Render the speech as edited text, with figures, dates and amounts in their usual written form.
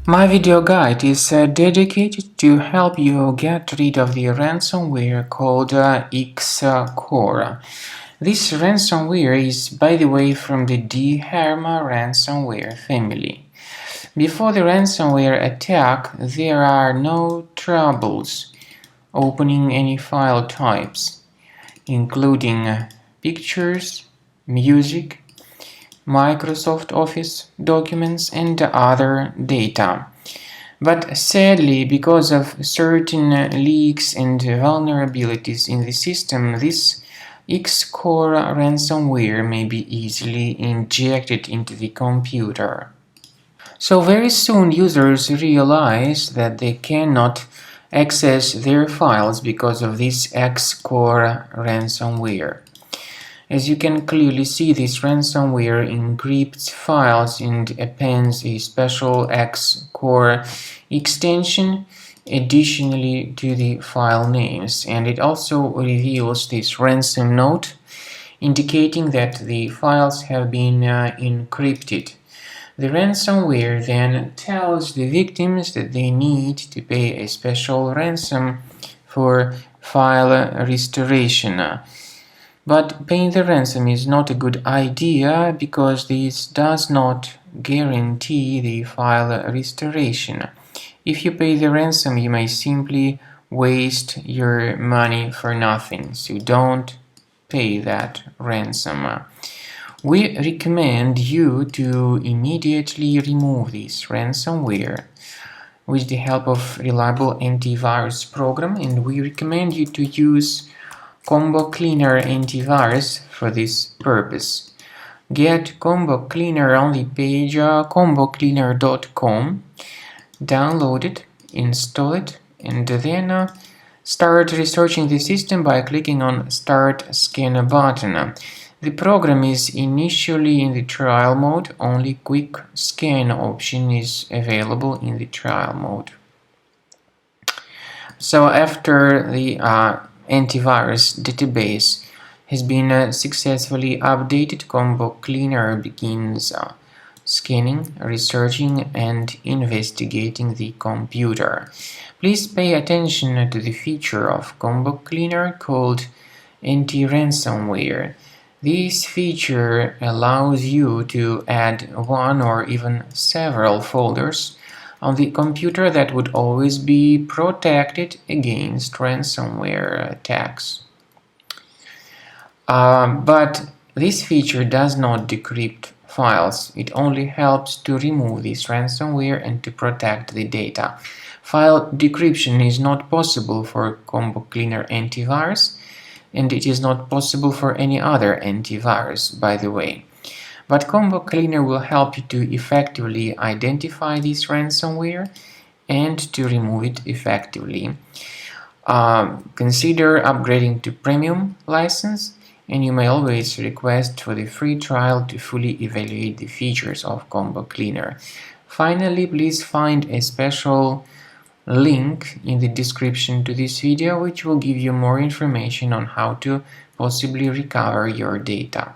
My video guide is dedicated to help you get rid of the ransomware called xCor. This ransomware is, by the way, from the decrypt ransomware family. Before the ransomware attack, there are no troubles opening any file types, including pictures, music, Microsoft Office documents, and other data. But sadly, because of certain leaks and vulnerabilities in the system, this xCor ransomware may be easily injected into the computer. So very soon users realize that they cannot access their files because of this xCor ransomware. As you can clearly see, this ransomware encrypts files and appends a special xCor extension additionally to the file names, and it also reveals this ransom note indicating that the files have been encrypted. The ransomware then tells the victims that they need to pay a special ransom for file restoration. But paying the ransom is not a good idea because this does not guarantee the file restoration. If you pay the ransom, you may simply waste your money for nothing, so don't pay that ransom. We recommend you to immediately remove this ransomware with the help of reliable antivirus program, and we recommend you to use Combo Cleaner Antivirus for this purpose. Get Combo Cleaner on the page combocleaner.com, download it, install it, and then start researching the system by clicking on Start Scan button. The program is initially in the trial mode. Only Quick Scan option is available in the trial mode. So after the antivirus database has been successfully updated, Combo Cleaner begins scanning, researching, and investigating the computer. Please pay attention to the feature of Combo Cleaner called anti-ransomware. This feature allows you to add one or even several folders on the computer that would always be protected against ransomware attacks. But this feature does not decrypt files. It only helps to remove this ransomware and to protect the data. File decryption is not possible for Combo Cleaner Antivirus, and it is not possible for any other antivirus, by the way. But Combo Cleaner will help you to effectively identify this ransomware and to remove it effectively. Consider upgrading to premium license, and you may always request for the free trial to fully evaluate the features of Combo Cleaner. Finally, please find a special link in the description to this video which will give you more information on how to possibly recover your data.